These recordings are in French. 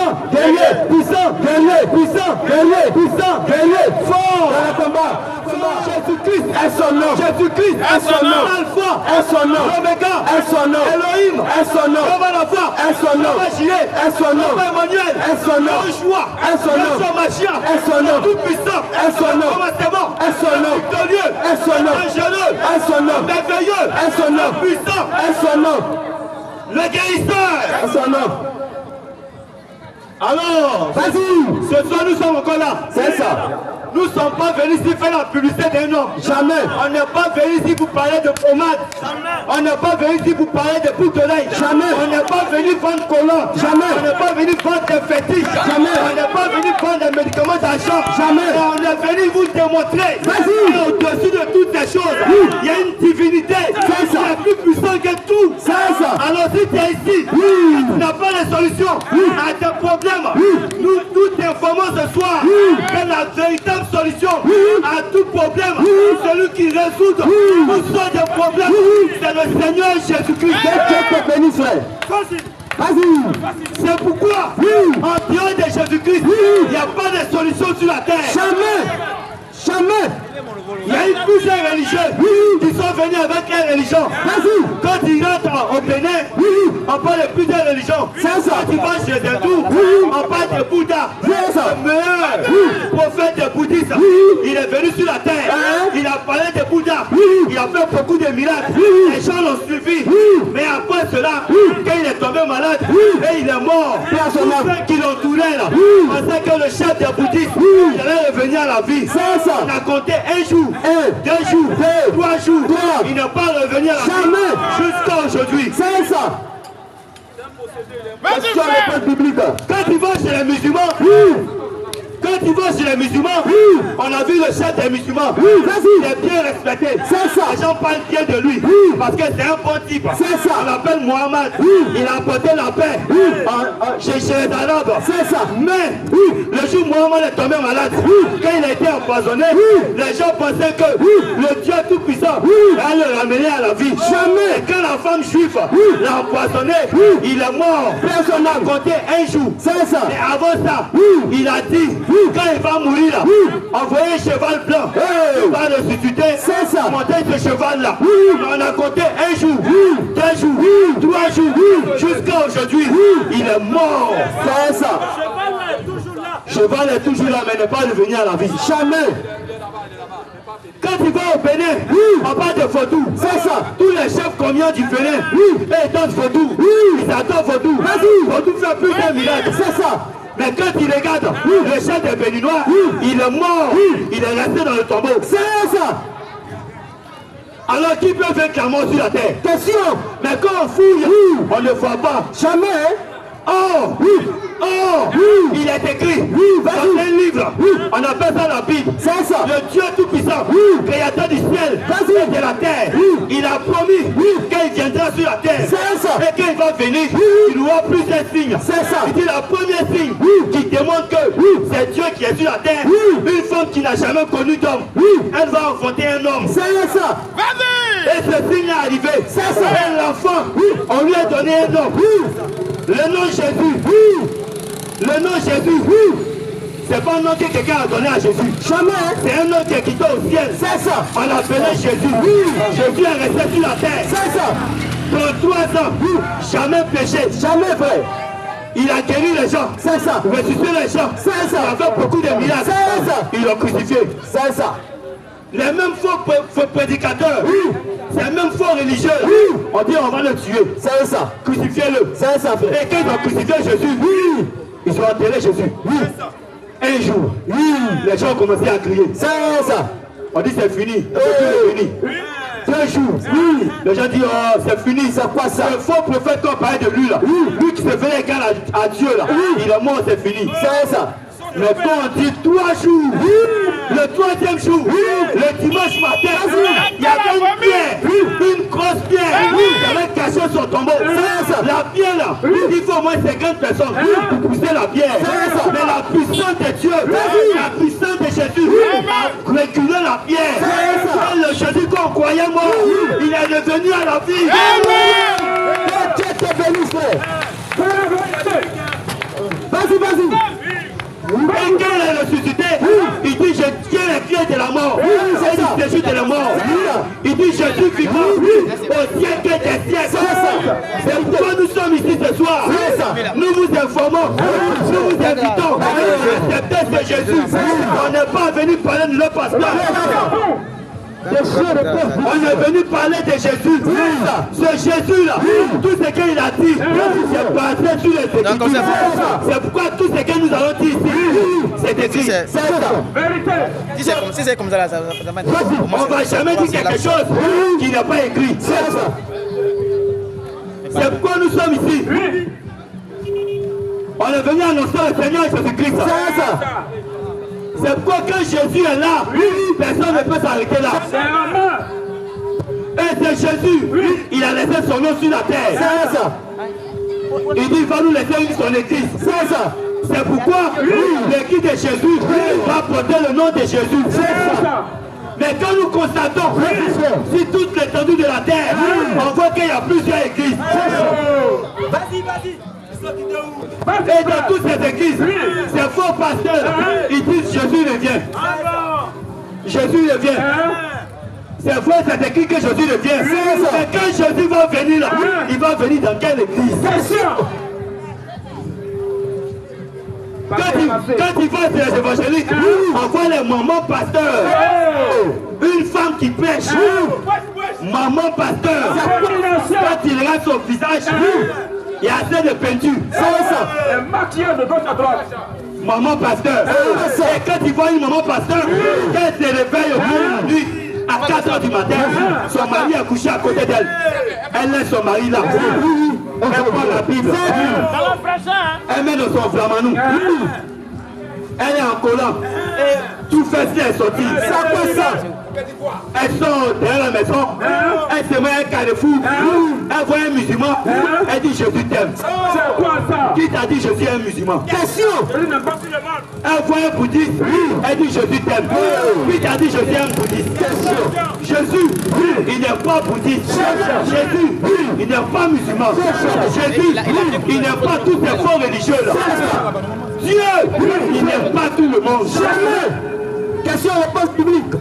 puissant, guerrier, puissant, guerrier, puissant, guerrier, puissant, guerrier, fort dans le combat. Jésus-Christ est son nom. Jésus-Christ est son nom. Alpha est son nom. Omega est son nom. Elohim est son nom. Ravanafa est son nom. Jireh est son nom. Emmanuel est son nom. Joshua est son nom. Machia est son nom. Tout puissant est son nom. Est son nom. Victorieux est son nom. Ingénieux est son nom. Merveilleux est son nom. Puissant est son nom. Le guérisseur est son nom. Alors, vas-y. Ce soir nous sommes encore là. C'est ça. Nous ne sommes pas venus ici faire la publicité d'un homme. Jamais. On n'est pas venu ici pour parler de pommade. Jamais. On n'est pas venu ici pour parler de boucle d'oreille. Jamais. On n'est pas venu vendre collant. Jamais. On n'est pas venu vendre des fétiches. Jamais. On n'est pas venu vendre des médicaments d'argent. Jamais. On est venu vous démontrer. Vas-y. Au-dessus de toutes ces choses, il y a une divinité. C'est ça. Qui est plus puissant que tout. C'est ça. Alors si tu es ici, tu n'as pas de solution à tes problèmes. Nous t'informons ce soir que la véritable solution à tout problème, celui qui résout tous sortes de problèmes, c'est le Seigneur Jésus-Christ. Vas-y. C'est pourquoi, en dehors de Jésus-Christ, il n'y a pas de solution sur la terre. Jamais. Jamais. Il y a eu plusieurs religieux qui sont venus avec leur religion. Quand ils rentrent au Bénin, on parle de plusieurs religions. Quand ils vont chez Dendou, on parle de Bouddha. Le meilleur prophète de bouddhisme, il est venu sur la terre. Il a parlé de Bouddha. Il a fait beaucoup de miracles. Les gens l'ont suivi. Mais après cela, quand il est tombé malade et il est mort, tous ceux qui l'entouraient là pensaient que le chef des bouddhistes allait revenir à la vie. On a compté un jour, 2 jours, 3 jours. Il n'est pas revenu à la vie jusqu'à aujourd'hui. C'est ça. Quand ils vont chez les musulmans, on a vu le chef des musulmans. Il est bien respecté. Les gens parlent bien de lui. Parce que c'est un bon type. On l'appelle Mohamed. Il a apporté la paix chez les Arabes. Mais le jour où Mohamed est tombé malade, quand il a été empoisonné, les gens pensaient que le Dieu tout-puissant allait le ramener à la vie. Jamais. Et quand la femme juive l'a empoisonné, il est mort. Personne n'a compté un jour. Et avant ça, il a dit, quand il va mourir là, envoyer un cheval blanc, il va ressusciter, monter ce cheval là. On a compté un jour, 2 jours, 3 jours, jusqu'à aujourd'hui, il est mort. C'est ça. Cheval est toujours là, mais n'est pas revenu à la vie. Jamais. Quand il va au Bénin, on parle de Vodou. C'est ça. Tous les chefs communs du Bénin, ils donnent Vodou. Ils adorent Vodou. Vodou fait plus d'un miracles. C'est ça. Mais quand il regarde le chef des Béninois, il est mort. Il est resté dans le tombeau. C'est ça. Alors qui peut faire clairement sur la terre? Question. Mais quand on fouille, on ne voit pas. Jamais. Oh, il est écrit dans un livre, on appelle ça la Bible. C'est ça. Le Dieu tout-puissant, créateur du ciel et de la terre, il a promis qu'il viendra sur la terre. C'est ça. Et quand il va venir, il aura plusieurs signes. C'est ça. Il dit la première signe qui démontre que c'est Dieu qui est sur la terre. Une femme qui n'a jamais connu d'homme, elle va enfanter un homme. C'est ça. Et ce signe est arrivé. C'est ça. Et l'enfant, on lui a donné un nom. Le nom Jésus, le nom Jésus, c'est pas un nom que quelqu'un a donné à Jésus. Jamais. C'est un nom qui est quitté au ciel. C'est ça. On l'appelait Jésus. Jésus est resté sur la terre. C'est ça. Pour 3 ans, jamais péché, jamais vrai. Il a guéri les gens. C'est ça. Ressuscité les gens. C'est ça. Il a fait beaucoup de miracles. C'est ça. Ils l'ont crucifié. C'est ça. Les mêmes faux prédicateurs, c'est les mêmes faux religieux. On dit on va le tuer. C'est ça. Crucifiez-le. C'est ça. Et quand ils ont crucifié Jésus, ils ont enterré Jésus. Un jour, les gens ont commencé à crier. C'est ça. On dit c'est fini. C'est fini. 2 jours, les gens disent oh c'est fini, c'est quoi ça? Le faux prophète qu'on parlait de lui là, lui qui se fait égal à Dieu là, il est mort, c'est fini. C'est ça. Mais quand on dit 3 jours, le 3e jour, le dimanche matin, il y avait une pierre, une grosse pierre, qui avait caché son tombeau. La pierre là, il faut au moins 50 personnes pour pousser la pierre. Mais la puissance de Dieu, la puissance de Jésus a reculé la pierre. Quand le Jésus qu'on croyait mort, il est revenu à la vie. Dieu te bénisse, frère. Vas-y, il séjour de la mort. Il dit Jésus vivant au siècle des siècles. C'est pourquoi nous sommes ici ce soir. Nous vous informons, nous vous invitons à accepter ce Jésus. On n'est pas venu parler de leur pasteur. On est venu parler de Jésus. Ce Jésus-là, tout ce qu'il a dit, c'est basé sur les Écritures. C'est pourquoi tout ce que nous avons dit ici, c'est écrit. Si c'est comme ça, ça va être... On ne va jamais dire quelque chose qui n'est pas écrit. C'est pourquoi nous sommes ici. On est venu annoncer le Seigneur Jésus-Christ. C'est pourquoi quand Jésus est là, personne ne peut s'arrêter là. Et c'est Jésus, il a laissé son nom sur la terre. Il dit il va nous laisser son église. C'est pourquoi l'église de Jésus va porter le nom de Jésus. Mais quand nous constatons sur toute l'étendue de la terre, on voit qu'il y a plusieurs églises. Vas-y. Et dans toutes ces églises, ces faux pasteurs, ils disent Jésus revient. Jésus revient. C'est vrai, c'est écrit que Jésus revient. Mais quand Jésus va venir là, il va venir dans quelle église? Quand il va sur les évangéliques, on voit les mamans pasteurs. Une femme qui pêche. Maman pasteur. Quand il regarde son visage, il y a assez de peinture. Un maquillage de gauche à droite. Maman pasteur. Et quand il voit une maman pasteur, elle se réveille au milieu de la nuit, à 4 h du matin, son mari est couché à côté d'elle. Elle laisse son mari là. Elle prend la Bible. Elle met dans son flamanou. Elle est en collant. Tout fait si elle est sortie. Elle sort derrière la maison. Elle se met un carrefour. Elle voit un musulman. Elle dit Jésus t'aime. C'est quoi ça? Qui t'a dit Jésus est un musulman? Question. Elle voit un bouddhiste. Elle dit Jésus t'aime. Qui t'a dit Jésus est un bouddhiste? Question. Jésus, il n'est pas bouddhiste. Jésus, il n'est pas musulman. Jésus, il n'est pas tous ces faux religieux là. Dieu, il n'aime pas tout le monde. Jamais. Question réponse publique.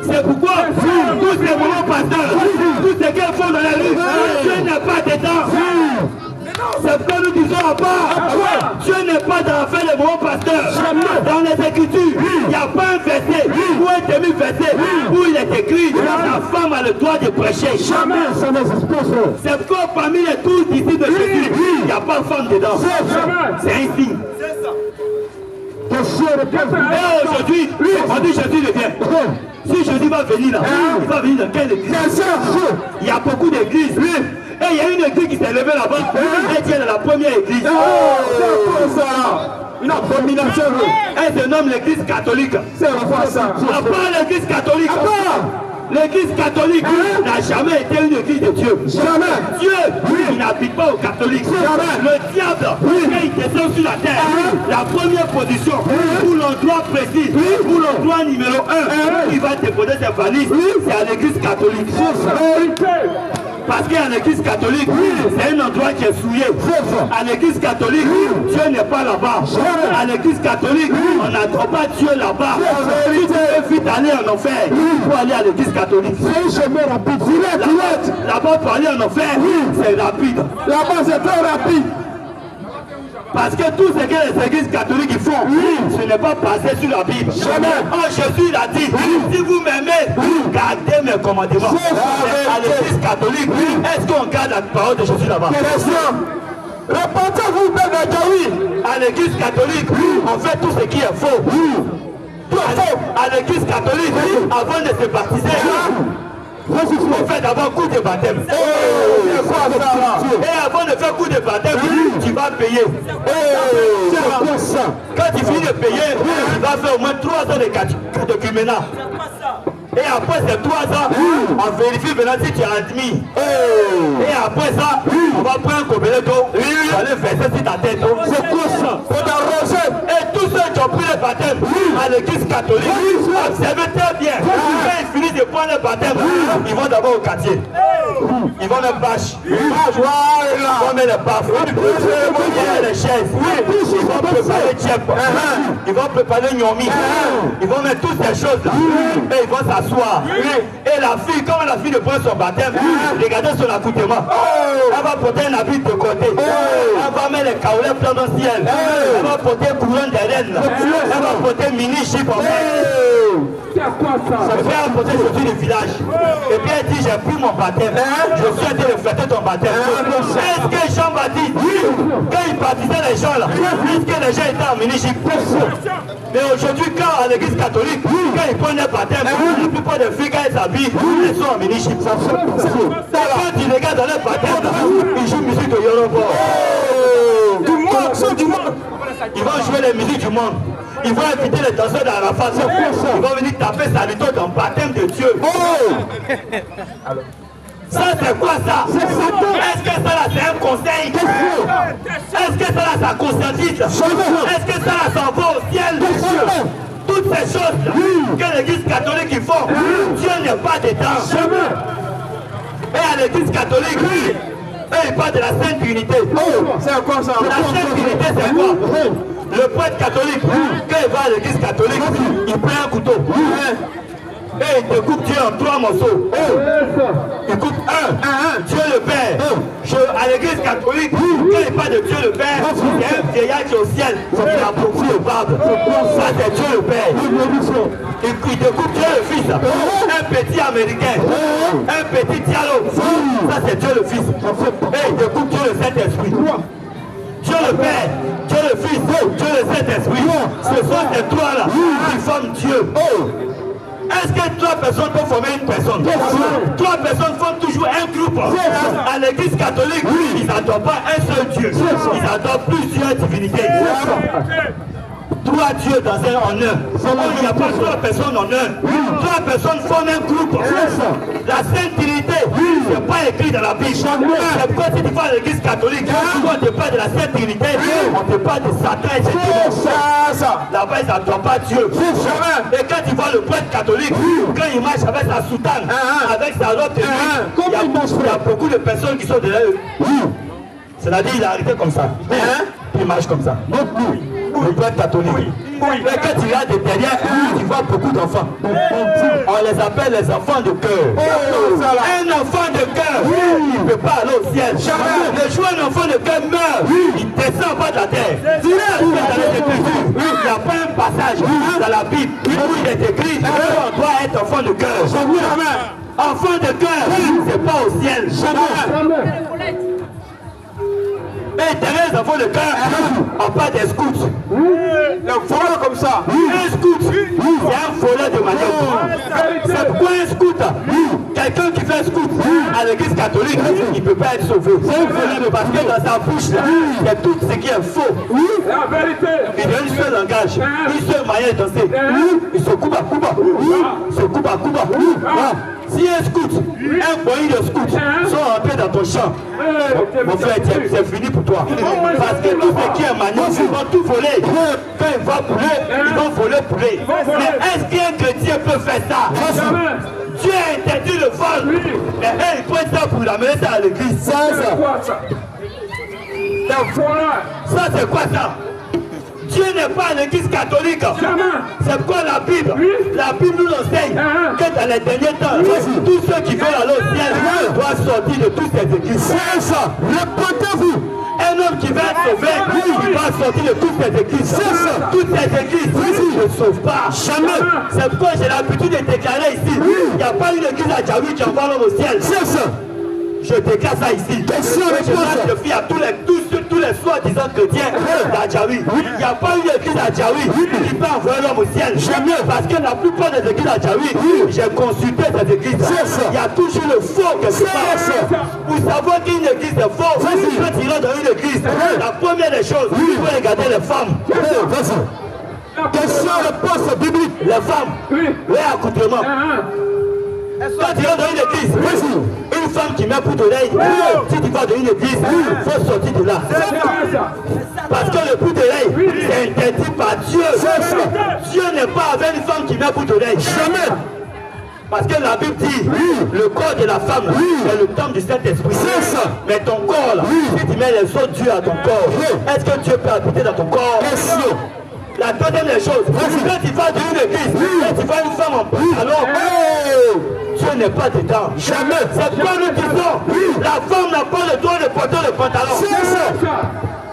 C'est pourquoi tous ces moments pasteurs, tout ce qu'elles font dans la rue, Dieu n'est pas dedans. C'est pourquoi nous disons à part, Dieu n'est pas dans l'affaire des moments pasteurs. Dans les Écritures, il n'y a pas un verset ou un demi-verset où il est écrit la femme a le droit de prêcher. Jamais. C'est pourquoi parmi les 12 disciples de Jésus, il n'y a pas de femme dedans. C'est un signe. Et aujourd'hui, on dit Jésus revient. Si Jésus va venir là, il va venir dans quelle église? Il y a beaucoup d'églises. Et il y a une église qui s'est levée là-bas. Elle tient dans la première église. Une abomination. Elle se nomme l'église catholique. C'est ça. À part l'église catholique. L'église catholique n'a jamais été une église de Dieu. Jamais. Dieu, il n'habite pas aux catholiques. Jamais. Le diable, quand il descend sur la terre, la première position, pour l'endroit précis, pour l'endroit numéro 1, il va déposer ses valises, c'est à l'église catholique. Parce qu'à l'église catholique, c'est un endroit qui est souillé. À l'église catholique, Dieu n'est pas là-bas. À l'église catholique, on n'attend pas Dieu là-bas. Si tu veux vite aller en enfer, il faut aller à l'église catholique. C'est un chemin rapide. Là-bas, pour aller en enfer, c'est rapide. Là-bas, c'est très rapide. Parce que tout ce que les églises catholiques font, ce n'est pas basé sur la Bible. Oh, Jésus il a dit, si vous m'aimez, gardez mes commandements. À l'église catholique, est-ce qu'on garde la parole de Jésus là-bas? Répondez-vous, à l'église catholique, on fait tout ce qui est faux. À l'église catholique, avant de se baptiser, on fait d'abord coup de baptême. Et avant de faire coup de baptême, tu vas payer. Quand tu finis de payer, tu vas faire au moins 3 ans de catéchuménat. Et après ces 3 ans, on vérifie maintenant si tu es admis. Et après ça, on va prendre un gobelet d'eau, on va aller verser sur ta tête. C'est quoi ça? Pour t'arranger. Et tous ceux qui ont pris le baptême à l'église catholique, observez très bien. Quand ils finissent de prennent le baptême, ils vont d'abord au quartier. Ils vont mettre bâche. Ils vont mettre les baffes. Ils vont mettre les chaises. Ils vont préparer tchèp. Ils vont préparer gnomi. Ils vont mettre toutes ces choses-là. Et ils vont s'asseoir. Et la fille, quand la fille prend son baptême, regardez son accoutrement. Elle va porter un habit de côté. Elle va mettre les caolets plein dans le ciel. Elle va porter couronne des reines. Elle va porter mini-chip en fait. C'est quoi ça? Ça fait apporter Jésus du village. Et puis elle dit, j'ai pris mon baptême. Je suis en train de fêter ton baptême. Est-ce que Jean-Baptiste, quand il baptisait les gens là, est-ce que les gens étaient en mini-chip? Mais aujourd'hui, quand à l'église catholique, quand ils prennent le baptême, la plupart des filles, quand elles s'habillent, elles sont en mini-chip. Quand tu regardes dans le baptême, ils jouent musique de Yoruba. Du monde, c'est du monde. Ils vont jouer les musiques du monde. Ils vont inviter les danseurs dans la face. Ils vont venir taper salito dans le baptême de Dieu. Ça c'est quoi ça? Est-ce que ça là c'est un conseil? Est-ce que ça là ça conscientise? Est-ce que ça là ça va au ciel? Toutes ces choses que l'église catholique ils font, Dieu n'est pas dedans. Et à l'église catholique, ils parlent de la Sainte Trinité. C'est quoi ça? La Sainte Trinité c'est quoi? Le prêtre catholique, quand il va à l'église catholique, il prend un couteau. Et il découpe Dieu en 3 morceaux. Il coupe un, Dieu le Père. À l'église catholique, quand il parle de Dieu le Père, c'est un vieillard qui est au ciel, il a beaucoup de barbe. Ça c'est Dieu le Père. Il découpe Dieu le Fils. Un petit américain, un petit dialogue. Ça c'est Dieu le Fils. Et il découpe Dieu le Saint-Esprit. Dieu le Père, Dieu le Fils, Dieu le Saint-Esprit. Ce sont ces trois-là qui forment Dieu. Est-ce que 3 personnes peuvent former une personne? 3 personnes forment toujours un groupe. À l'église catholique, ils n'adorent pas un seul Dieu. Ils adorent plusieurs divinités. 3 dieux dans un en un. Il n'y a pas 3 personnes en un. 3 personnes forment un groupe. La Sainte Trinité, ce n'est pas écrit dans la Bible. C'est pourquoi si tu vas à l'église catholique, quand on te parle de la Sainte Trinité, on te parle de Satan et ses démons. Là-bas, ils n'adorent pas Dieu. Et quand tu vois le prêtre catholique, quand il marche avec sa soutane, avec sa robe de nuit, il y a beaucoup de personnes qui sont derrière eux. C'est-à-dire qu'il a arrêté comme ça. Il marche comme ça. Le prêtre catholique. Mais quand tu regardes derrière, tu vois beaucoup d'enfants. On les appelle les enfants de cœur. Un enfant de cœur, il ne peut pas aller au ciel. Le jour où un enfant de cœur meurt, il descend pas de la terre. Dans les Écritures, il n'y a pas un passage dans la Bible où il est écrit qu'on doit être enfant de cœur. Enfant de cœur, c'est pas au ciel. Mais derrière les enfants de cœur, on parle des scouts. Un voleur comme ça. Un scout, c'est un voleur de manioc. C'est pourquoi un scout, quelqu'un qui fait scout à l'église catholique, il ne peut pas être sauvé. Parce que dans sa bouche, il y a tout ce qui est faux. La vérité. Il y a un seul langage, une seule manière de danser. Il se coupe à coupa. Se coupe à coupa. Si un scout, un foyer de scouts sont rentrés dans ton champ, mon frère, c'est fini pour toi. Parce que tout ce qui est manioc, ils vont tout voler. Quand ils vont pouler, ils vont voler. Mais est-ce qu'un chrétien peut faire ça? Dieu a interdit le vol. Mais ils prennent ça pour l'amener ça à l'église. Ça c'est quoi ça? Dieu n'est pas à l'église catholique. C'est pourquoi la Bible nous enseigne que dans les derniers temps, tous ceux qui veulent aller au ciel doivent sortir de toutes ces églises. C'est ça. Répétez-vous. Un homme qui va être sauvé, il va sortir de toutes ces églises. Toutes ces églises ne sauvent pas. Jamais. C'est pourquoi j'ai l'habitude de déclarer ici. Il n'y a pas une église à Djaoui qui envoie l'homme au ciel. C'est ça. Je déclare ça ici. Je fie à tous les soi-disant chrétiens d'Adjaoui. Il n'y a pas une église à Djaoui qui peut envoyer l'homme au ciel. Jamais. Parce que la plupart des églises à Djaoui, j'ai consulté ces églises. Il y a toujours le faux quelque part. Vous savez qu'une église est fausse. Quand tu rentres dans une église, la première des choses, il faut regarder les femmes. Question réponse biblique. Les femmes, leur accoutrement. Quand tu rentres dans une église, une femme qui met pour d'oreille, si tu vas dans une église, il faut sortir de là. Parce que le bout d'oreille, c'est interdit par Dieu. Dieu n'est pas avec une femme qui met pour d'oreille. Jamais. Parce que la Bible dit, le corps de la femme, c'est le temple du Saint-Esprit. C'est ça. Mais ton corps, là, si tu mets les autres dieux à ton corps, est-ce que Dieu peut habiter dans ton corps? Question. La deuxième des choses, quand tu vas dans une église, quand tu vois une femme en pantalon, Dieu n'est pas dedans. Jamais. C'est quoi nous disons? La femme n'a pas le droit de porter le pantalon. C'est ça.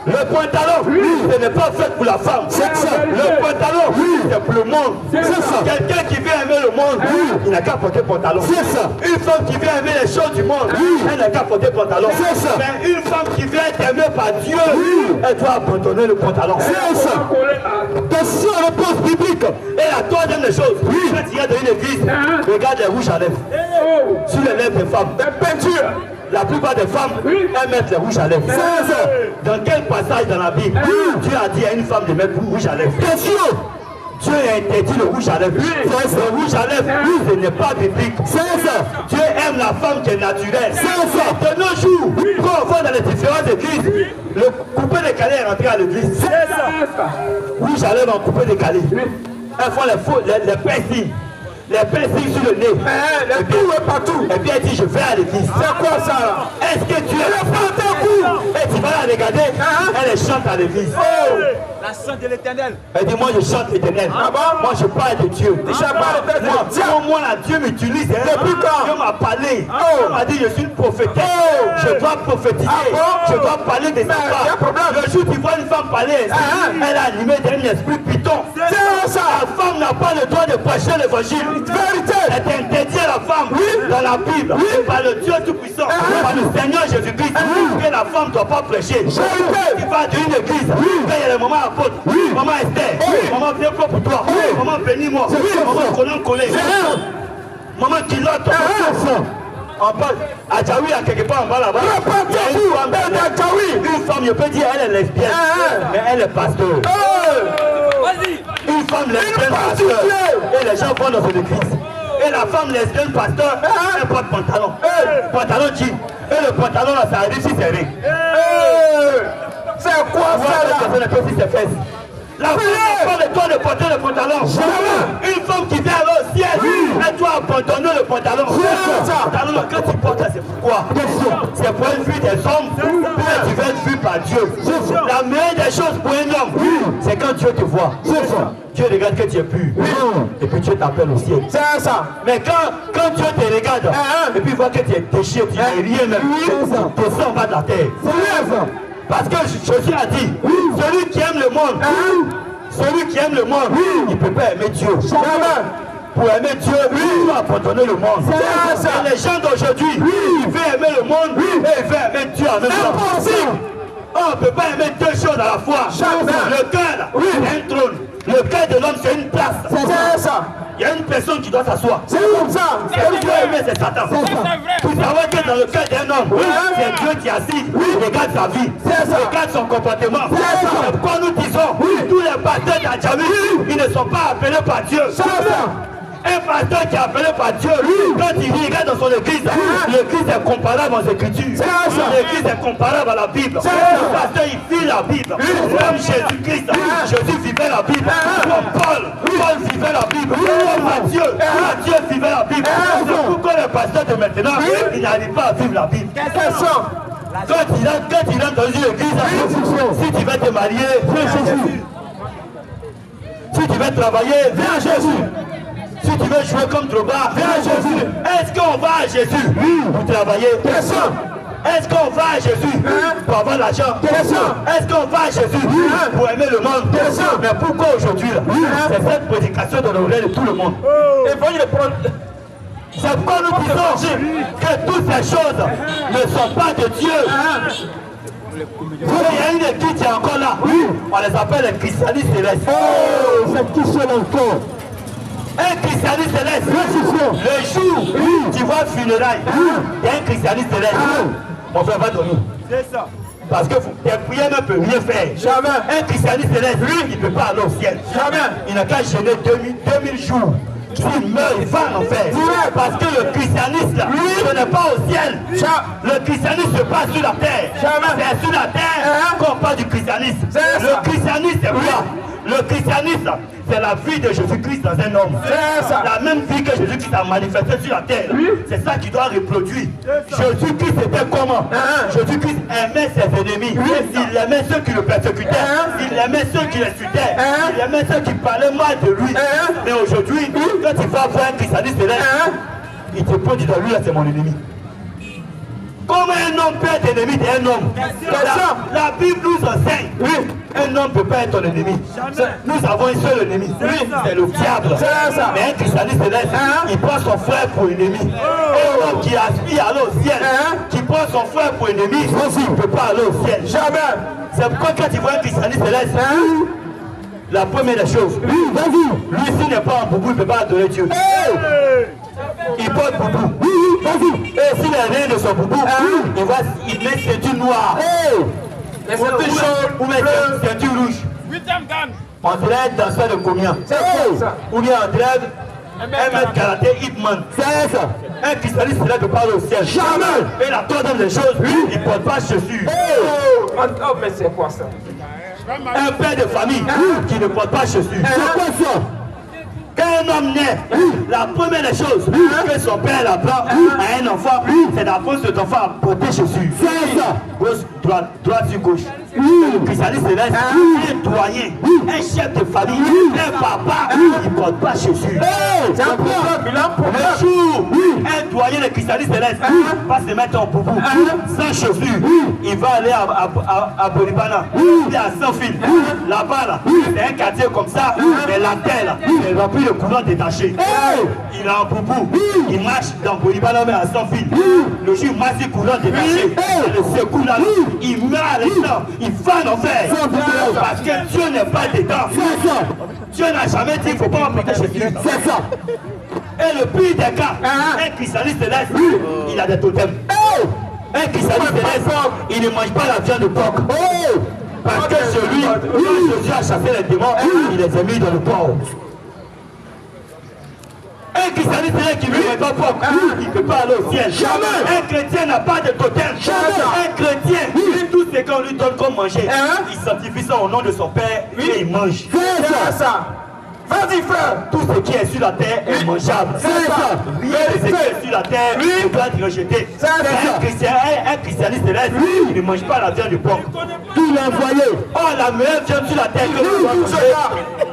Le pantalon, ce n'est pas fait pour la femme. C'est ça. Le pantalon, c'est pour le monde. C'est ça. Quelqu'un qui veut aimer le monde, il n'a qu'à porter pantalon. C'est ça. Une femme qui veut aimer les choses du monde, elle n'a qu'à porter pantalon. C'est ça. Mais une femme qui veut être aimée par Dieu, elle doit abandonner le pantalon. C'est ça. Question à réponse biblique. Et la troisième des choses, quand tu es dans une église, regarde les rouges à lèvres. Sur les lèvres des femmes, des peintures. La plupart des femmes, elles mettent les rouges à lèvres. Dans quel passage dans la Bible, Dieu a dit à une femme de mettre rouge à lèvres? Question. Dieu a interdit le rouge à lèvres. Le rouge à lèvres, ce n'est pas biblique. C'est ça. Dieu aime la femme qui est naturelle. C'est ça. De nos jours, quand on va dans les différentes églises, le coupé décalé est rentré à l'église. C'est ça. Rouge à lèvres en coupé décalé. Elles font les piercings. Les piercings sur le nez. Les tout et partout. Et puis elle dit, je vais à l'église. C'est quoi ça là? Est-ce que tu es le pantalon? Et tu vas la regarder, elle chante à l'église. La sainte de l'éternel. Elle dit, moi je chante l'éternel. Ah bon? Moi je parle de Dieu. Moi là, Dieu m'utilise. Depuis quand? Dieu m'a parlé. Dieu m'a dit, je suis une prophétesse. Je dois prophétiser. Je dois parler des affaires. Le jour où tu vois une femme parler, elle a animé d'un esprit python. C'est ça. La femme n'a pas le droit de prêcher l'évangile. Vérité. C'est interdit à la femme dans la Bible, par le Dieu Tout-Puissant, par le Seigneur Jésus-Christ, que la femme ne doit pas prêcher. Tu vas d'une église, quand il y a les moments apôtres, maman Esther, maman viens pour toi, maman bénis-moi, maman collant collé, maman Kilote, en bas, à Djaoui, à quelque part en bas là-bas, une femme, je peux dire, elle est lesbienne, mais elle est pasteur. Une femme lesbienne pasteur, et les gens vont dans son église. Et la femme lesbienne pasteur, elle porte pantalon. Pantalon jean. Et le pantalon là, ça arrive si serré. C'est quoi ça là? La femme n'a pas le droit de porter le pantalon. Une femme qui vient au ciel, elle doit abandonner le pantalon. Le pantalon là, quand tu portes là, c'est pourquoi? C'est pour être vu des hommes, puis tu veux être vu par Dieu. La meilleure des choses pour un homme, c'est quand Dieu te voit. Dieu regarde que tu es pur. Et puis Dieu t'appelle au ciel. C'est ça. Mais quand Dieu te regarde, et puis voit que tu es déchiré, tu n'es rien même, ton sang va de la terre. Parce que Jésus a dit, celui qui aime le monde, il ne peut pas aimer Dieu. Pour aimer Dieu, il doit abandonner le monde. Et les gens d'aujourd'hui, ils veulent aimer le monde et ils veulent aimer Dieu en même temps. On ne peut pas aimer deux choses à la fois. Le cœur, c'est un trône. Le cœur de l'homme, c'est une place. C'est ça. Il y a une personne qui doit s'asseoir. C'est comme ça. Celui qui doit aimer, c'est Satan. Pour savoir que dans le cœur d'un homme, c'est Dieu qui assis, il regarde sa vie, il regarde son comportement. C'est pourquoi nous disons, tous les pasteurs d'Adjami, ils ne sont pas appelés par Dieu. Un pasteur qui est appelé par Dieu, quand il regarde dans son église, l'église est comparable aux Écritures. L'église est comparable à la Bible. Le pasteur, il vit la Bible. Comme Jésus-Christ, Jésus vivait la Bible. Comme Paul vivait la Bible. Comme Matthieu vivait la Bible. C'est pourquoi le pasteur de maintenant, il n'arrive pas à vivre la Bible. Quand il entre dans une église, si tu veux te marier, viens Jésus. Si tu veux travailler, viens Jésus. Si tu veux jouer comme Drogba, viens à Jésus. Est-ce qu'on va à Jésus pour travailler? Est-ce qu'on va à Jésus pour avoir l'argent? Est-ce qu'on va à Jésus pour aimer le monde? Mais pourquoi aujourd'hui c'est cette prédication dans l'oreille de tout le monde? C'est pourquoi nous disons que toutes ces choses ne sont pas de Dieu. Il y a une église qui est encore là. On les appelle les christianistes célestes. C'est qui sont encore? Un christianiste céleste, le jour où tu vois funérailles, il y a un christianiste céleste. Mon frère va dormir. C'est ça. Parce que tes prières ne peuvent rien faire. Jamais. Un christianiste céleste, lui, il ne peut pas aller au ciel. Jamais. Il n'a qu'à gêner 2000 jours. S'il meurt, il va en enfer. Parce que le christianisme, lui, ce n'est pas au ciel. Le christianisme se passe sur la terre. C'est sur la terre qu'on parle du christianisme. Le christianisme, c'est quoi? Le christianisme, c'est la vie de Jésus-Christ dans un homme. La même vie que Jésus-Christ a manifestée sur la terre. C'est ça qui doit reproduire. Jésus-Christ était comment? Jésus-Christ aimait ses ennemis. Il aimait ceux qui le persécutaient. Il aimait ceux qui l'insultaient. Il aimait ceux qui parlaient mal de lui. Mais aujourd'hui, quand tu vas voir un christianiste céleste, il te prend du doigt, lui là c'est mon ennemi. Comment un homme peut être ennemi d'un homme? La Bible nous enseigne. Un homme ne peut pas être ton ennemi. Nous avons un seul ennemi. C'est le diable. Mais un christianiste céleste, il prend son frère pour ennemi. Un homme qui aspire à aller au ciel, qui prend son frère pour ennemi, il ne peut pas aller au ciel. Jamais. C'est pourquoi quand tu vois un christianiste céleste, la première des choses, lui s'il n'est pas en boubou, il ne peut pas adorer Dieu. Il porte boubou. Et s'il est rien de son boubou, il met ceinture noire. Ou met ceinture rouge. On dirait danseur de combien? Ou bien on dirait un mètre karaté hitman. C'est ça. Un christianiste ne peut pas aller au ciel. Jamais. Et la troisième des choses, il ne porte pas chaussures. Oh, mais c'est quoi ça? Un père de famille qui ne porte pas chaussures. C'est quoi ça? Quand un homme naît, la première des choses que son père apprend à un enfant, c'est d'apprendre cet enfant à porter chaussures. C'est ça. Gauche, droite sur gauche. Le christianisme céleste, un doyen, un chef de famille, un papa, il ne porte pas chaussures. C'est un problème, un jour, un doyen de christianisme céleste va se mettre en boubou, sans chaussures. Il va aller à Bolibana, il est à Saint-Fil. Là-bas, là, c'est un quartier comme ça, mais la terre, là, elle remplie de courant détaché. Il est en boubou, il marche dans Bolibana, mais à Saint-Fil. Le jour, il marche du courant détaché. Le secours là, il meurt à l'instant. Il va en enfer. Parce que Dieu n'est pas dedans. Dieu n'a jamais dit qu'il ne faut pas porter Jésus. C'est ça. Et le pire des cas, un christianiste céleste, il a des totems. Un christianiste céleste, il ne mange pas la viande de porc. Parce que celui, Jésus a chassé les démons, il les a mis dans le porc. Un christianiste qui ne veut pas porc, il ne peut pas aller au ciel. Jamais. Un chrétien n'a pas de totem. Un chrétien, tout ce qu'on lui donne comme manger, il sanctifie ça au nom de son Père et il mange. C'est ça. Vas-y frère. Tout ce qui est sur la terre est mangeable. C'est ça. Rien de ce qui est sur la terre ne doit être rejeté. Un christianiste céleste, il ne mange pas la viande du porc. Tout l'envoyé. Oh, la meilleure viande sur la terre que l'on doit manger.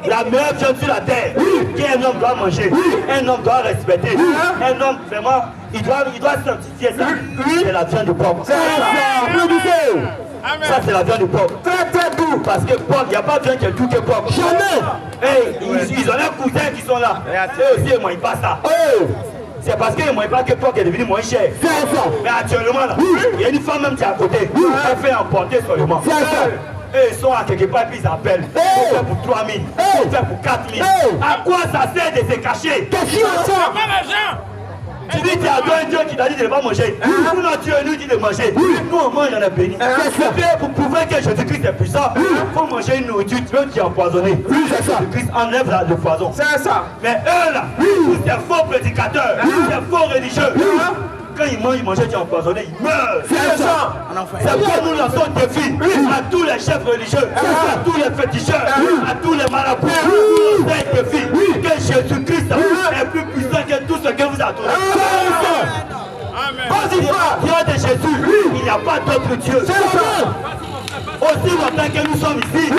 La meilleure viande sur la terre qu'un homme doit manger. Un homme doit respecter. Un homme vraiment, il doit sanctifier ça. C'est la viande du porc. C'est ça. Ça c'est la viande du porc. Très très doux. Parce que porc, il n'y a pas de viande qui est tout que porc. Jamais. Hey, ils ont leurs cousins qui sont là. Eux aussi ils ne mangent pas ça. C'est parce qu'ils ne mangent pas que porc est devenu moins cher. C'est ça. Mais actuellement là, il y a une femme même qui est à côté. Elle fait emporter seulement. C'est ça. Et ils sont à quelque part puis ils appellent. Pour faire pour 3 000. Pour faire pour 4 000. À quoi ça sert de se cacher? Question ça. Tu dis tu as un Dieu qui t'a dit de ne pas manger. Nous, notre Dieu nous dit de manger. Nous, on mange, on est béni. Pour prouver que Jésus-Christ est puissant, il faut manger une nourriture qui est empoisonnée. Jésus-Christ enlève le poison. C'est ça. Mais eux là, tous ces faux prédicateurs, ces faux religieux, quand ils mangent qui est empoisonné, ils meurent. C'est ça. C'est pourquoi nous lançons des défis à tous les chefs religieux, à tous les féticheurs, à tous les marabouts. Nous lançons un défi que Jésus-Christ est plus puissant que tout ce que vous adorez. Vas-y, Dieu de Jésus, il n'y a pas d'autre Dieu. Aussi longtemps que nous sommes ici,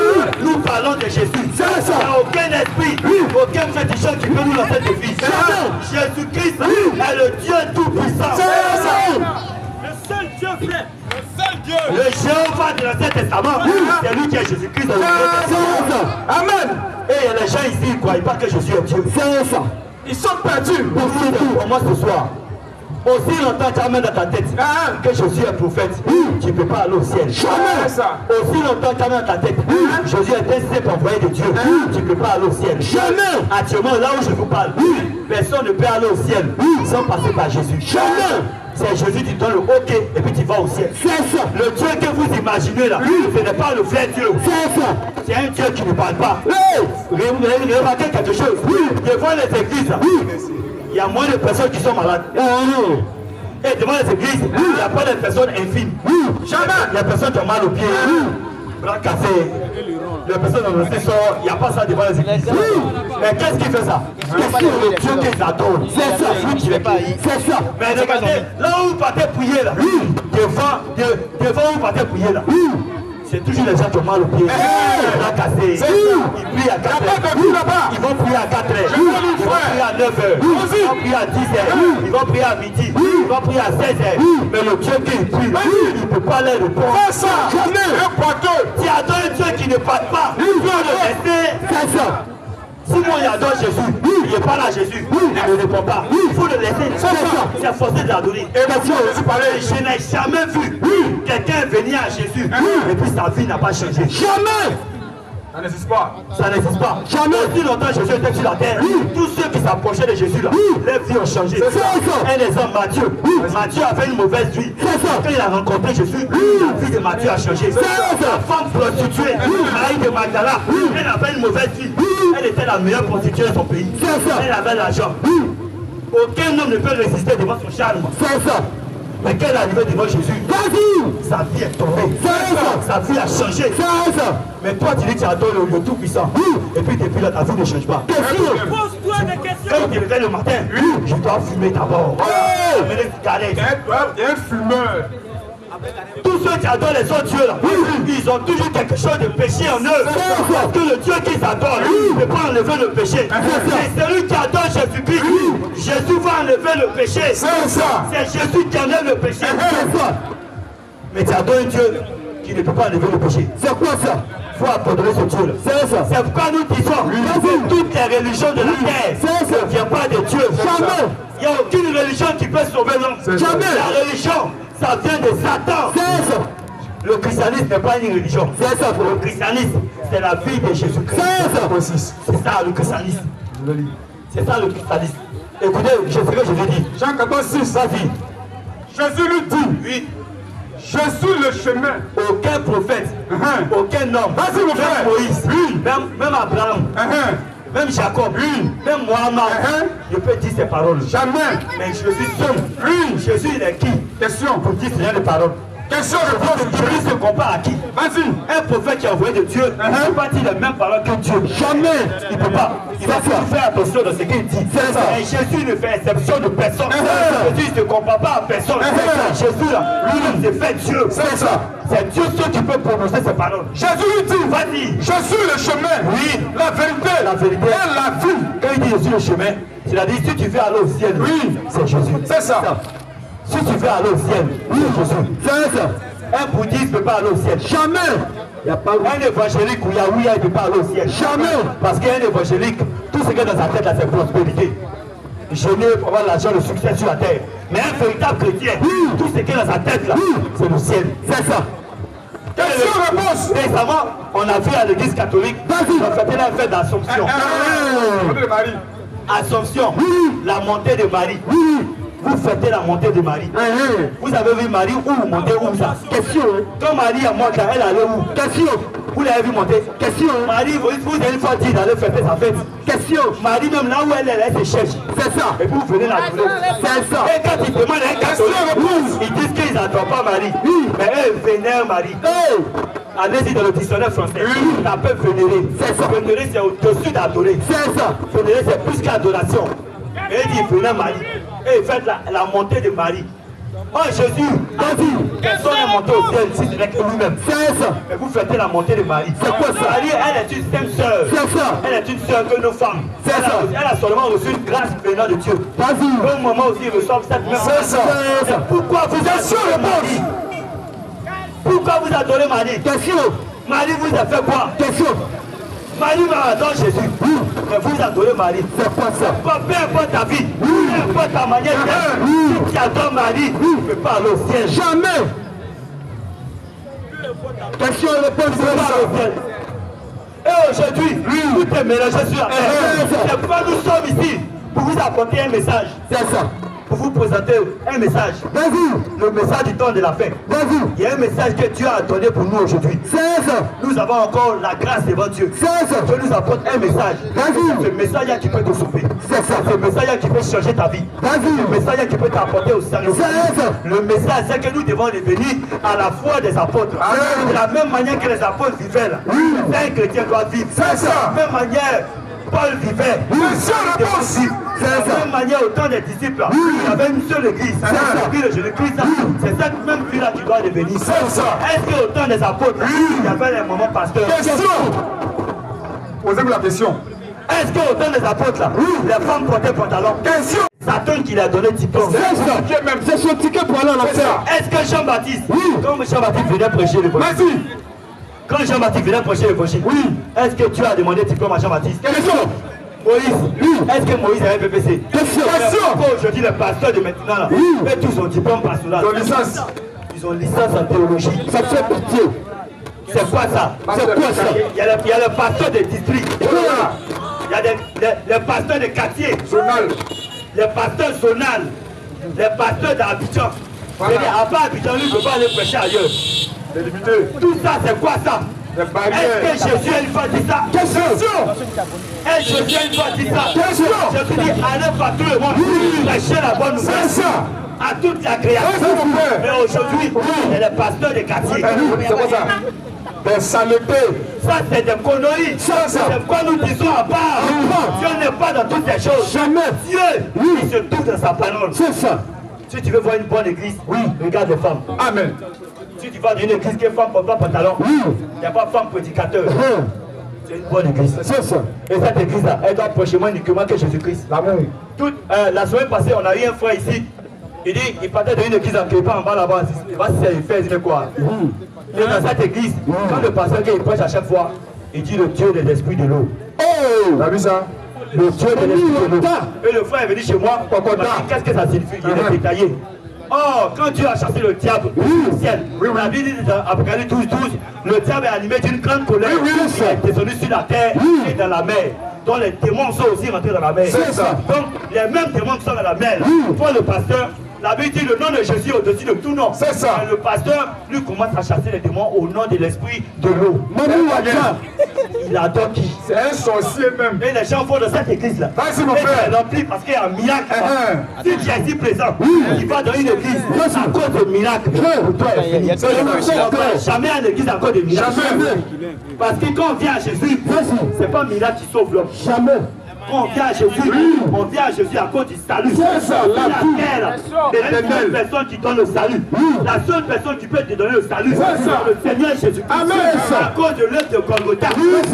nous parlons de Jésus. Il n'y a aucun esprit, aucun féticheur qui peut nous lancer des défis. Jésus-Christ est le Dieu tout-puissant. Le seul Dieu vrai. Le seul Dieu. Le Jéhovah de l'Ancien Testament, c'est lui qui est Jésus-Christ. Amen. Et les gens ici, ils ne croient pas que Jésus est Dieu. C'est ça. Ils sont perdus. Pour moi ce soir, aussi longtemps tu amènes dans ta tête que Jésus est prophète, tu ne peux pas aller au ciel. Jamais ça. Aussi longtemps tu amènes dans ta tête Jésus est un simple envoyé de Dieu, tu ne peux pas aller au ciel. Jamais. Actuellement, là où je vous parle, personne ne peut aller au ciel sans passer par Jésus. Jamais. C'est Jésus qui donne le OK et puis tu vas au ciel. C'est ça. Le Dieu que vous imaginez là, ce n'est pas le vrai Dieu. C'est ça. C'est un Dieu qui ne parle pas. Remarquez quelque chose. Devant les églises, il y a moins de personnes qui sont malades. Et devant les églises, il n'y a pas de personnes infimes. Jamais. Les personnes qui ont mal aux pieds. bras cassés. Les personnes dans le sort, il n'y a pas ça devant les églises. Mais qu'est-ce qui fait ça? Qu'est-ce que le Dieu qu'ils adorent? C'est ça, c'est ça. Mais regardez, là où vous partez prier là, devant où vous partez prier là, c'est toujours les gens qui ont mal au pied. Ils bras cassés. Ils prient à 4 heures. Ils vont prier à 4 heures. Ils vont prier à 9 heures. Ils vont prier à 10 heures. Ils vont prier à midi. Ils vont prier à 16 heures. Mais le Dieu qui prie, il ne peut pas leur répondre. Fais ça. Tu adores un Dieu qui ne parle pas. Il faut le laisser. C'est ça. Si moi j'adore Jésus, il parle à Jésus, il ne répond pas. Il faut le laisser. C'est forcé de l'adorer. Je n'ai jamais vu quelqu'un venir à Jésus et puis sa vie n'a pas changé. Jamais! Ça n'existe pas. Ça n'existe pas. Jamais. Aussi longtemps Jésus était sur la terre, tous ceux qui s'approchaient de Jésus là, leurs vies ont changé. Un exemple, Matthieu. Matthieu avait une mauvaise vie. Quand il a rencontré Jésus, la vie de Matthieu a changé. La femme prostituée, Marie de Magdala, elle avait une mauvaise vie. Elle était la meilleure prostituée de son pays. Elle avait l'argent. Aucun homme ne peut résister devant son charme. C'est ça. Mais quand elle est arrivée devant Jésus, sa vie est tombée. Sa vie a changé. Mais toi, tu dis que tu adores le Tout-Puissant. Et puis depuis là, ta vie ne change pas. Pose-toi des questions. Quand tu te réveilles le matin, je dois fumer d'abord. Il y a un fumeur. Tous ceux qui adorent les autres dieux là, ils ont toujours quelque chose de péché en eux. Parce que le Dieu qu'ils adorent ne peut pas enlever le péché. C'est celui qui adore Jésus-Christ. Jésus va enlever le péché. C'est Jésus qui enlève le péché. Mais tu adores un Dieu qui ne peut pas enlever le péché. C'est quoi ça? Il faut abandonner ce Dieu-là. C'est pourquoi nous disons que toutes les religions de la terre ne viennent pas de Dieu. Jamais. Il n'y a aucune religion qui peut sauver l'homme. Jamais. La religion, ça vient de Satan. Le christianisme n'est pas une religion. C'est ça. Le christianisme, c'est la vie de Jésus-Christ. C'est ça le christianisme. C'est ça le christianisme. Écoutez, je sais que je l'ai dit. Jean 14, 6. Vas-y. Jésus lui dit. Oui. Je suis le chemin. Aucun prophète, aucun homme, Vas-y, mon frère. même Moïse, même Abraham, même Jacob, même Mohamed, je peux dire ces paroles. Jamais. Mais je suis seul. Jésus, il est qui? Question. Pour dire ces paroles. Question de Jésus se compare à qui? Vas-y. Un prophète qui est envoyé de Dieu ne peut pas dire les mêmes paroles que Dieu. Jamais. Il ne peut pas. Il va faire attention dans ce qu'il dit. Et Jésus ne fait exception de personne. Jésus ne se compare pas à personne. Jésus là, lui-même s'est fait Dieu. C'est ça. C'est Dieu seul qui peut prononcer ces paroles. Jésus lui dit. Vas-y. Je suis le chemin. Oui. La vérité. Et la vie. Quand il dit je suis le chemin, c'est-à-dire si tu veux aller au ciel, c'est Jésus. C'est ça. Si tu veux aller au ciel, c'est Jésus. C'est ça. Un bouddhiste ne peut pas aller au ciel. Jamais. Il y a pas un évangélique ou Yahouya ne peut pas aller au ciel. Jamais. Parce qu'un évangélique, tout ce qui est dans sa tête là, c'est prospérité. Gêner pour avoir l'argent, le succès sur la terre. Mais un véritable chrétien, tout ce qui est dans sa tête là, c'est le ciel. C'est ça. Question-réponse. Récemment, on a vu à l'église catholique, on a fait la fête d'Assomption. Assomption, la montée de Marie. Vous fêtez la montée de Marie. Vous avez vu Marie où vous montez où ça? Question. Quand Marie a monté, elle allait où? Question. Vous l'avez vu monter? Question. Marie, vous avez une fois dit d'aller fêter sa fête. Question. Marie, même là où elle se cherche. C'est ça. Et puis vous venez la trouver. C'est ça. Et quand ils demandent à un catholique, ils disent qu'ils n'adorent pas Marie. Mais eux vénèrent Marie. Allez-y dans le dictionnaire français. Ça peut vénérer. C'est ça. Vénérer, c'est au-dessus d'adorer. C'est ça. Vénérer, c'est plus qu'adoration. Et il dit vénère Marie. Et il fait la montée de Marie. Oh Jésus, vas-y, personne n'est monté au ciel si ce n'est que lui-même. C'est ça. Et vous fêtez la montée de Marie. C'est quoi ça? Marie, elle est une sainte sœur. C'est ça. Elle est une sœur que nos femmes. C'est ça. Elle a seulement reçu une grâce venant de Dieu. Vas-y. Au moment où ils reçoivent cette même grâce. C'est ça. Pourquoi vous êtes sur le Marie? Pourquoi vous adorez Marie? Question. Marie vous a fait quoi? Question. Marie va adorer Jésus. Mais vous adorez Marie. C'est quoi ça? Peu importe ta vie, peu importe ta manière d'être, si tu adores Marie, tu ne peux pas aller au ciel. Jamais. Question et réponse, tu ne peux pas aller au ciel. Et aujourd'hui, tout est mélangé sur la terre. C'est pourquoi nous sommes ici, pour vous apporter un message. C'est ça. pour vous présenter un message. Le message du temps de la fin. Il y a un message que Dieu a donné pour nous aujourd'hui. Nous avons encore la grâce devant Dieu. Dieu nous apporte un message. Ce message qui peut te sauver. Ce message qui peut changer ta vie. Ce message qui peut t'apporter au salut. Le message, c'est que nous devons devenir à la foi des apôtres. De la même manière que les apôtres vivaient là. Un chrétien doit vivre. De la même manière, Paul vivait. De la même manière, au temps des disciples, il y avait une seule église. L'église de Jésus-Christ, c'est cette même vie-là qui doit devenir. Est-ce qu'au temps des apôtres, il y avait les moments pasteurs? Posez-vous la question. Est-ce qu'au temps des apôtres, là, les femmes portaient pantalon? Satan qui leur a donné diplôme. C'est son ticket pour aller en enfer. Est-ce que Jean-Baptiste, quand Jean-Baptiste venait prêcher l'évangile, quand Jean-Baptiste venait prêcher l'évangile, est-ce que tu as demandé diplôme à Jean-Baptiste? Moïse, est-ce que Moïse avait un PPC? Pourquoi aujourd'hui les pasteurs de maintenant là, eux tous ont diplôme pastoral? Ils ont licence en théologie. Ça fait pitié. C'est quoi ça? C'est quoi ça? Il y a le pasteur des districts. Il y a les pasteurs des quartiers. Les pasteurs zonal. Les pasteurs d'Abidjan. À part Abidjan, lui ne peut pas aller prêcher ailleurs. Tout ça, c'est quoi ça? Est-ce que Jésus a une fois dit ça? Question. Est-ce que Jésus a une fois dit ça? Question. Jésus dit, allez partout le monde, prêchez la bonne nouvelle. C'est ça. À toute la création. Mais aujourd'hui, il y a les pasteurs des quartiers. C'est quoi ça? Des saletés. Ça, c'est des conneries. C'est quoi nous disons à part. Dieu n'est pas dans toutes ces choses. Jamais. Dieu, il se trouve dans sa parole. C'est ça. Si tu veux voir une bonne église, regarde les femmes. Amen. Si tu vas dans une église qui est femme porte pas pantalon, il n'y a pas femme prédicateur. C'est une bonne église. C'est ça. Et cette église-là, elle doit approcher moins uniquement que Jésus-Christ. La semaine passée, on a eu un frère ici. Il dit, il partait d'une église en Képa en bas là-bas. Il va se faire quoi. Il est dans cette église. Quand le pasteur il prêche à chaque fois, il dit le Dieu de l'esprit de l'eau. Tu as vu ça? Le Dieu de l'esprit de l'eau. Et le frère est venu chez moi. Qu'est-ce que ça signifie? Il est détaillé. Oh, quand Dieu a chassé le diable du ciel, la Bible dit dans Apocalypse 12, le diable est animé d'une grande colère. Il est descendu sur la terre et dans la mer. Donc les démons sont aussi rentrés dans la mer. Donc les mêmes démons qui sont dans la mer. Pour le pasteur, la Bible dit le nom de Jésus au-dessus de tout nom. C'est ça. Et le pasteur, lui, commence à chasser les démons au nom de l'esprit de l'eau. Il adore qui? C'est un sorcier même. Et les gens vont dans cette église-là. Vas-y, mon frère. Rempli parce qu'il y a un miracle. Si tu es ici présent, tu vas dans une église à cause de miracles. Jamais à l'église à cause de miracles. Parce que quand on vient à Jésus, c'est pas un miracle qui sauve l'homme. Jamais. Quand on vient à Jésus, on vient à Jésus à cause du salut. C'est ça, la terre. C'est la seule personne qui donne le salut. La seule personne qui peut te donner le salut, c'est le Seigneur Jésus. Amen. À cause de l'œuvre de Golgotha.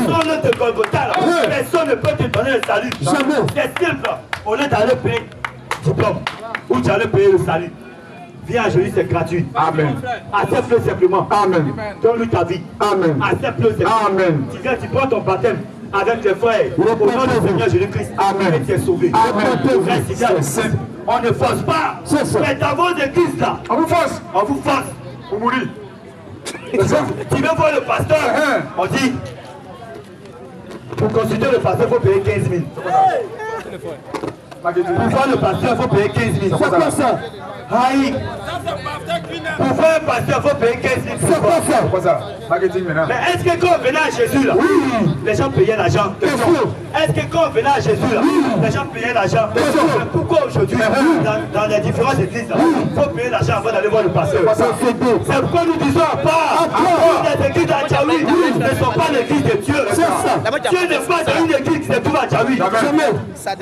Sans l'œuvre de Golgotha, personne ne peut te donner le salut. Jamais. C'est simple. Au lieu d'aller payer diplôme, ou tu allais payer le salut. Viens à Jésus, c'est gratuit. Amen. Accepte-le simplement. Amen. Donne-lui ta vie. Amen. Accepte-le simplement. Amen. Tu viens, tu prends ton baptême avec tes frères, au nom du Seigneur Jésus-Christ. Amen. Et tu es sauvé. Amen. On ne force pas. Mais dans vos églises là, on vous force. On vous force. Vous mourrez. Tu veux voir le pasteur? On dit, pour consulter le pasteur, il faut payer 15 000. Pour voir le pasteur, il faut payer 15 000. C'est quoi ça? Aïe. Pour voir un pasteur, il faut payer 15 000. C'est quoi ça? C'est quoi ça? Marketing maintenant. Mais est-ce que quand on venait à Jésus là, les gens payaient l'argent? Est-ce que quand on venait à Jésus là, les gens payaient l'argent? Mais pourquoi aujourd'hui, dans les différentes églises là, il faut payer l'argent avant d'aller voir le pasteur? C'est pourquoi nous disons à part, les églises d'Adjaoui ne sont pas l'église de Dieu. Dieu n'est pas dans une église qui se trouve à Adjaoui.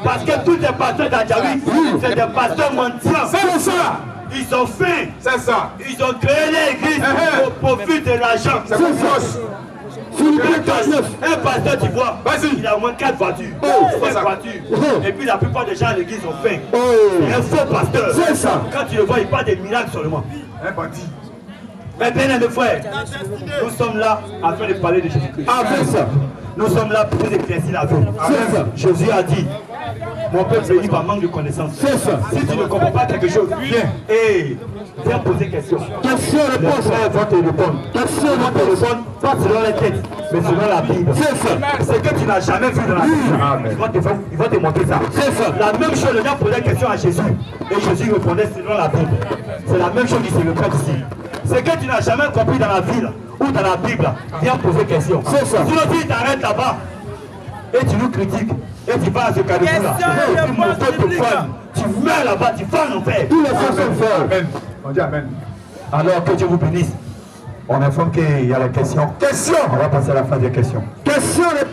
Parce que tous les pasteurs d'Adjaoui, c'est des pasteurs mendiants. C'est ça. Ils ont faim. C'est ça. Ils ont créé l'église au profit de l'argent. C'est ça. Un pasteur, tu vois, il a au moins 4 voitures. 5 voitures. Et puis la plupart des gens à l'église ont faim. C'est un faux pasteur. C'est ça. Quand tu le vois, il parle des miracles seulement. Un bandit. Mais bien mes frères, nous sommes là afin de parler de Jésus-Christ. Avec ça. Nous sommes là pour vous éclaircir la vie. Jésus a dit, mon peuple périt par manque de connaissance. C'est ça. Si tu ne comprends pas quelque chose, viens poser question. Question, réponse. Les frères vont te répondre. Question, vont te répondre, pas selon les têtes. mais selon la Bible. C'est ça. C'est que tu n'as jamais vu dans la Bible. Ils vont te montrer ça. C'est ça. La même chose, le gars posait la question à Jésus. Et Jésus répondait selon la Bible. C'est la même chose qui se répète ici. C'est que tu n'as jamais compris dans la Bible ou dans la Bible. Viens poser question. C'est ça. Sinon, tu t'arrêtes là-bas et tu nous critiques. Et tu vas à ce carrefour-là. Tu meurs là-bas, tu vas en enfer. Tous les gens sont forts. Amen. On dit Amen. Alors que Dieu vous bénisse. On informe qu'il y a la question. Question. On va passer à la phase des questions. Question, réponse.